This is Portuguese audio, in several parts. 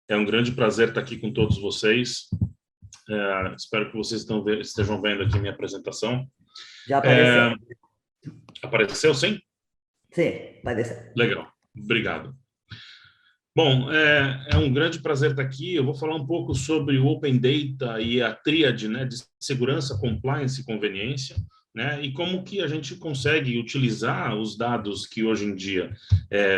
É um grande prazer estar aqui com todos vocês. Espero que vocês estejam vendo aqui minha apresentação. Já apareceu. Apareceu, sim? Sim, apareceu. Legal, obrigado. Bom, é um grande prazer estar aqui. Eu vou falar um pouco sobre o Open Data e a tríade, né, de segurança, compliance e conveniência, né, e como que a gente consegue utilizar os dados que hoje em dia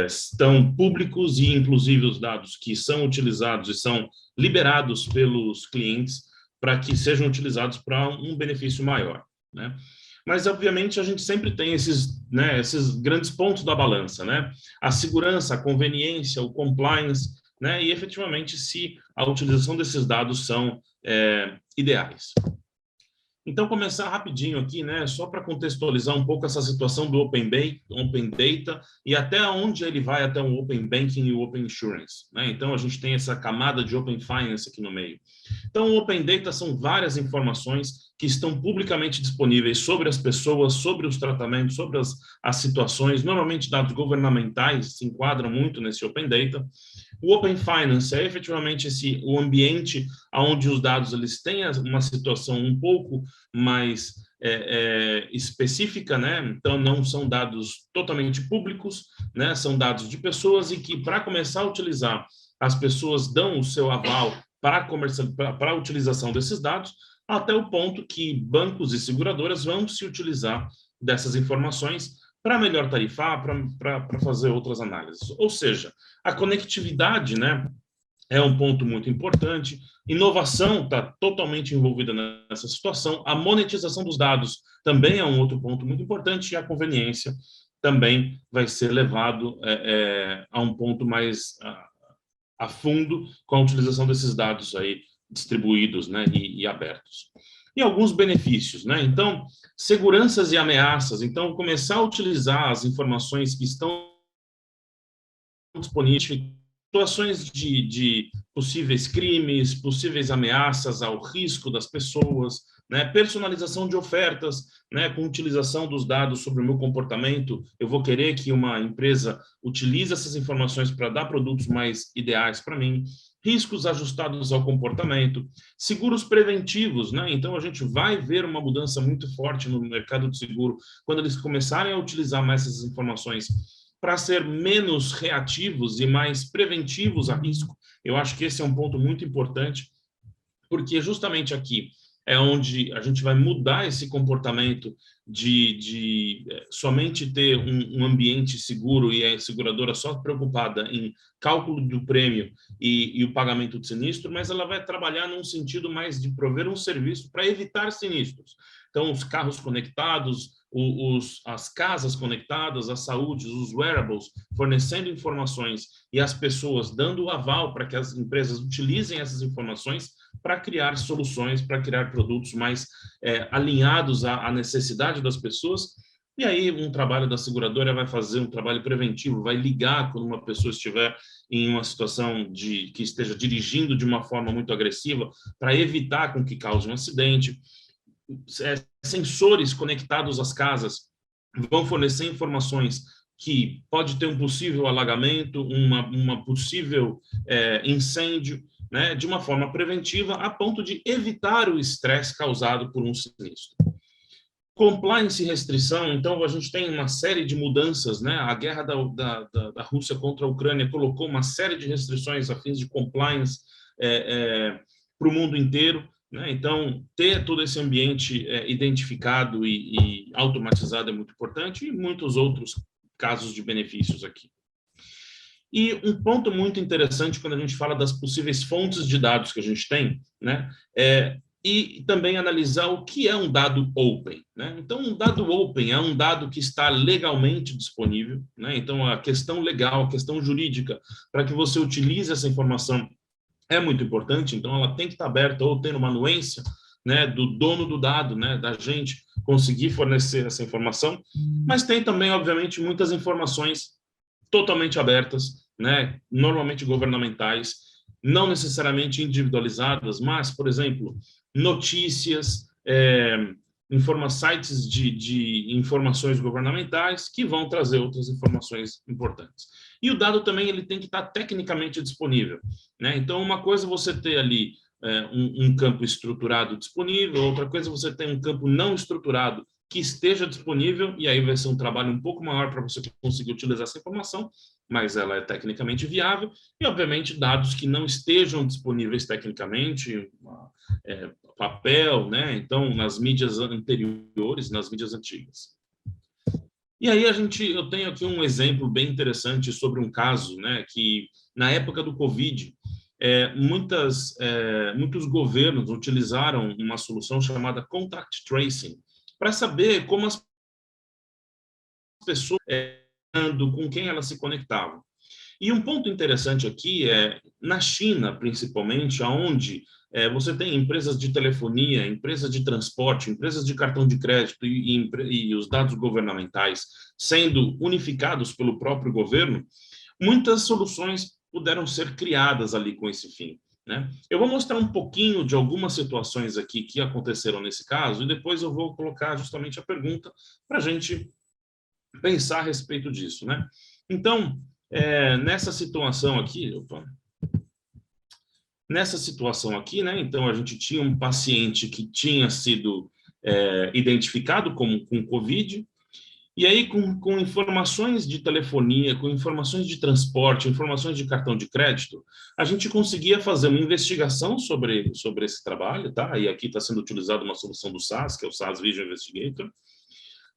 estão públicos e, inclusive, os dados que são utilizados e são liberados pelos clientes para que sejam utilizados para um benefício maior, né? Mas, obviamente, a gente sempre tem esses grandes pontos da balança, né? A segurança, a conveniência, o compliance, né? E, efetivamente, se a utilização desses dados são ideais. Então, começar rapidinho aqui, né? Só para contextualizar um pouco essa situação do Open Data e até onde ele vai até o Open Banking e o Open Insurance, né? Então, a gente tem essa camada de Open Finance aqui no meio. Então, o Open Data são várias informações que estão publicamente disponíveis sobre as pessoas, sobre os tratamentos, sobre as situações. Normalmente, dados governamentais se enquadram muito nesse Open Data. O Open Finance é efetivamente o ambiente onde os dados eles têm uma situação um pouco mais específica, né? Então, não são dados totalmente públicos, né? São dados de pessoas e que, para começar a utilizar, as pessoas dão o seu aval para a utilização desses dados, até o ponto que bancos e seguradoras vão se utilizar dessas informações para melhor tarifar, para fazer outras análises. Ou seja, a conectividade, né, é um ponto muito importante. Inovação está totalmente envolvida nessa situação. A monetização dos dados também é um outro ponto muito importante. E a conveniência também vai ser levado a um ponto mais a fundo com a utilização desses dados aí distribuídos, né, e abertos. E alguns benefícios, né? Então, seguranças e ameaças. Então, começar a utilizar as informações que estão disponíveis, situações de possíveis crimes, possíveis ameaças ao risco das pessoas, né? Personalização de ofertas, né? Com utilização dos dados sobre o meu comportamento, eu vou querer que uma empresa utilize essas informações para dar produtos mais ideais para mim. Riscos ajustados ao comportamento, seguros preventivos, né? Então, a gente vai ver uma mudança muito forte no mercado de seguro quando eles começarem a utilizar mais essas informações para ser menos reativos e mais preventivos a risco. Eu acho que esse é um ponto muito importante, porque justamente aqui é onde a gente vai mudar esse comportamento de somente ter um ambiente seguro e a seguradora só preocupada em cálculo do prêmio e o pagamento de sinistro, mas ela vai trabalhar num sentido mais de prover um serviço para evitar sinistros. Então, os carros conectados, as casas conectadas, a saúde, os wearables, fornecendo informações e as pessoas dando o aval para que as empresas utilizem essas informações para criar soluções, para criar produtos mais alinhados à necessidade das pessoas. E aí um trabalho da seguradora vai fazer um trabalho preventivo, vai ligar quando uma pessoa estiver em uma situação que esteja dirigindo de uma forma muito agressiva, para evitar com que cause um acidente. Sensores conectados às casas vão fornecer informações que pode ter um possível alagamento, uma possível incêndio, né, de uma forma preventiva, a ponto de evitar o estresse causado por um sinistro. Compliance e restrição, então a gente tem uma série de mudanças, né? A guerra da Rússia contra a Ucrânia colocou uma série de restrições a fins de compliance para o mundo inteiro, né? Então, ter todo esse ambiente identificado e automatizado é muito importante, e muitos outros casos de benefícios aqui. E um ponto muito interessante quando a gente fala das possíveis fontes de dados que a gente tem, né, e também analisar o que é um dado open, né? Então, um dado open é um dado que está legalmente disponível, né? Então, a questão legal, a questão jurídica, para que você utilize essa informação é muito importante. Então, ela tem que estar aberta ou tendo uma anuência, né, do dono do dado, né, da gente conseguir fornecer essa informação. Mas tem também, obviamente, muitas informações totalmente abertas, né, normalmente governamentais, não necessariamente individualizadas, mas, por exemplo, notícias, sites de informações governamentais que vão trazer outras informações importantes. E o dado também ele tem que estar tecnicamente disponível, né? Então, uma coisa é você ter ali um campo estruturado disponível, outra coisa é você ter um campo não estruturado que esteja disponível, e aí vai ser um trabalho um pouco maior para você conseguir utilizar essa informação, mas ela é tecnicamente viável, e obviamente dados que não estejam disponíveis tecnicamente, papel, né? Então, nas mídias anteriores, nas mídias antigas. E aí eu tenho aqui um exemplo bem interessante sobre um caso, né, que na época do Covid, muitos governos utilizaram uma solução chamada Contact Tracing para saber como as pessoas com quem elas se conectavam. E um ponto interessante aqui é, na China, principalmente, onde você tem empresas de telefonia, empresas de transporte, empresas de cartão de crédito e os dados governamentais sendo unificados pelo próprio governo, muitas soluções puderam ser criadas ali com esse fim, né? Eu vou mostrar um pouquinho de algumas situações aqui que aconteceram nesse caso e depois eu vou colocar justamente a pergunta para a gente pensar a respeito disso, né? Então, nessa situação aqui, né? Então a gente tinha um paciente que tinha sido identificado com Covid, e aí com informações de telefonia, com informações de transporte, informações de cartão de crédito, a gente conseguia fazer uma investigação sobre esse trabalho, tá? E aqui está sendo utilizada uma solução do SaaS, que é o SaaS Vision Investigator,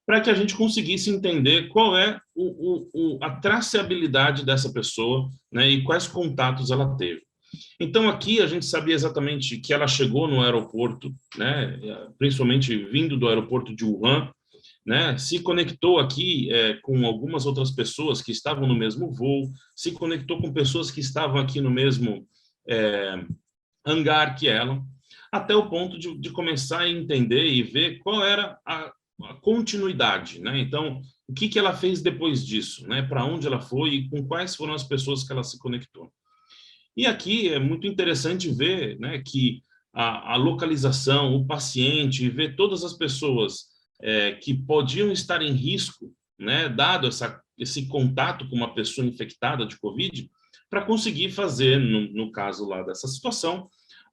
para que a gente conseguisse entender qual é a traceabilidade dessa pessoa, né, e quais contatos ela teve. Então, aqui a gente sabia exatamente que ela chegou no aeroporto, né, principalmente vindo do aeroporto de Wuhan, né, se conectou aqui com algumas outras pessoas que estavam no mesmo voo, se conectou com pessoas que estavam aqui no mesmo hangar que ela, até o ponto de começar a entender e ver qual era a continuidade, né? Então, o que ela fez depois disso, né? Para onde ela foi e com quais foram as pessoas que ela se conectou. E aqui é muito interessante ver, né, que a localização, o paciente, ver todas as pessoas que podiam estar em risco, né, dado esse contato com uma pessoa infectada de Covid, para conseguir fazer, no caso lá dessa situação,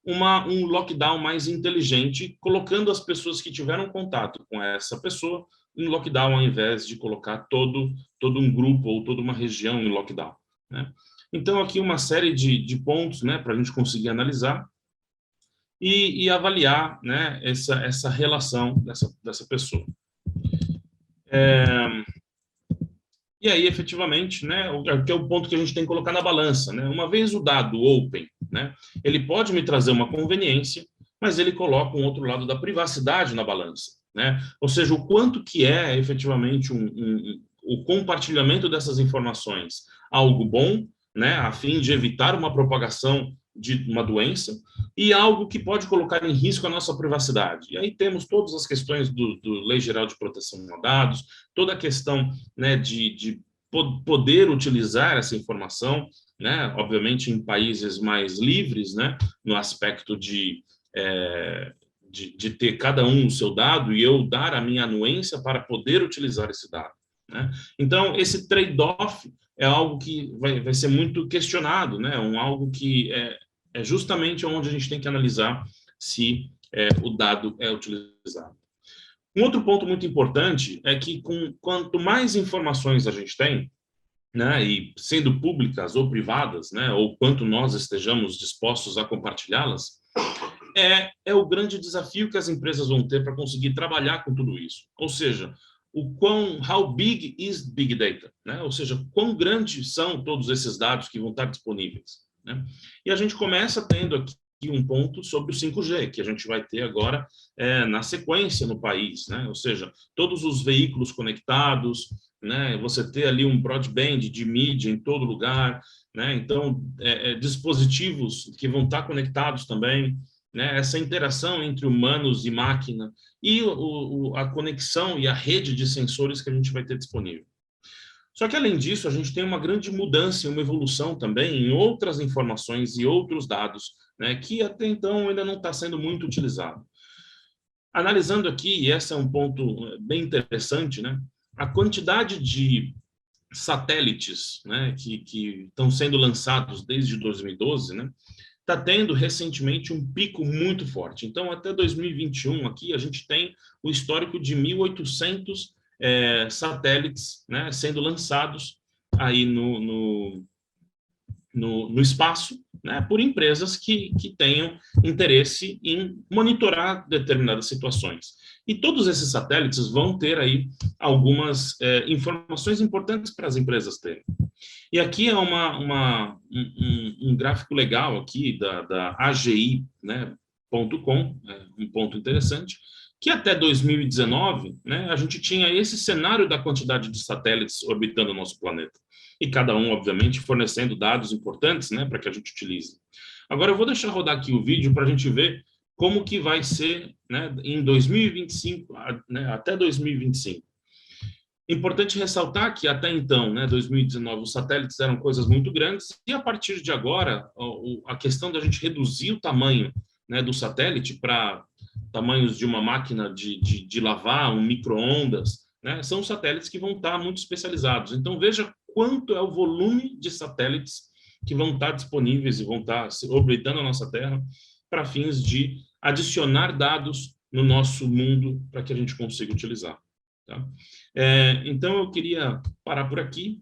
um lockdown mais inteligente, colocando as pessoas que tiveram contato com essa pessoa em lockdown, ao invés de colocar todo um grupo ou toda uma região em lockdown, né? Então, aqui uma série de pontos, né, para a gente conseguir analisar e avaliar, né, essa relação dessa pessoa. E aí, efetivamente, né, que é o ponto que a gente tem que colocar na balança, né? Uma vez o dado open, né, ele pode me trazer uma conveniência, mas ele coloca um outro lado da privacidade na balança, né? Ou seja, o quanto que é efetivamente o compartilhamento dessas informações algo bom, né, a fim de evitar uma propagação de uma doença, e algo que pode colocar em risco a nossa privacidade. E aí temos todas as questões do Lei Geral de Proteção de Dados, toda a questão, né, de poder utilizar essa informação, né, obviamente em países mais livres, né, no aspecto de ter cada um o seu dado e eu dar a minha anuência para poder utilizar esse dado, né? Então, esse trade-off é algo que vai ser muito questionado, né? Algo que é justamente onde a gente tem que analisar se o dado é utilizado. Um outro ponto muito importante é que quanto mais informações a gente tem, né, e sendo públicas ou privadas, né, ou quanto nós estejamos dispostos a compartilhá-las, é o grande desafio que as empresas vão ter para conseguir trabalhar com tudo isso. Ou seja, how big is big data, né? Ou seja, quão grandes são todos esses dados que vão estar disponíveis, né? E a gente começa tendo aqui um ponto sobre o 5G, que a gente vai ter agora na sequência no país, né? Ou seja, todos os veículos conectados, né? Você ter ali um broadband de mídia em todo lugar, né? Então, dispositivos que vão estar conectados também, né? Essa interação entre humanos e máquina e a conexão e a rede de sensores que a gente vai ter disponível. Só que, além disso, a gente tem uma grande mudança e uma evolução também em outras informações e outros dados, né, que até então ainda não está sendo muito utilizado. Analisando aqui, e esse é um ponto bem interessante, né? A quantidade de satélites, né, que estão sendo lançados desde 2012, né, está tendo recentemente um pico muito forte. Então, até 2021, aqui, a gente tem o histórico de 1.800 satélites, né, sendo lançados aí no espaço, né, por empresas que tenham interesse em monitorar determinadas situações. E todos esses satélites vão ter aí algumas informações importantes para as empresas terem. E aqui é um gráfico legal aqui da AGI, né, .com, um ponto interessante, que até 2019, né, a gente tinha esse cenário da quantidade de satélites orbitando o nosso planeta. E cada um, obviamente, fornecendo dados importantes, né, para que a gente utilize. Agora, eu vou deixar rodar aqui o vídeo para a gente ver como que vai ser, né, em 2025, né, até 2025. Importante ressaltar que até então, né, 2019, os satélites eram coisas muito grandes, e a partir de agora, a questão da gente reduzir o tamanho, né, do satélite para tamanhos de uma máquina de lavar, um micro-ondas, né, são satélites que vão estar muito especializados. Então, veja quanto é o volume de satélites que vão estar disponíveis e vão estar orbitando a nossa Terra para fins de adicionar dados no nosso mundo para que a gente consiga utilizar. Tá? Então, eu queria parar por aqui,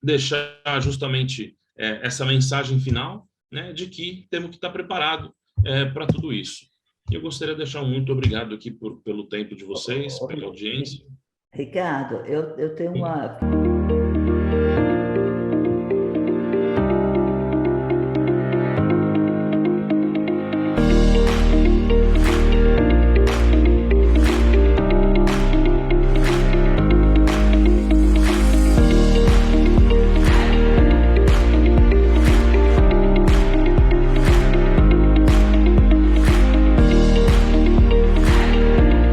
deixar justamente essa mensagem final, né, de que temos que estar preparado para tudo isso. Eu gostaria de deixar um muito obrigado aqui pelo tempo de vocês, pela audiência. Ricardo, eu tenho uma...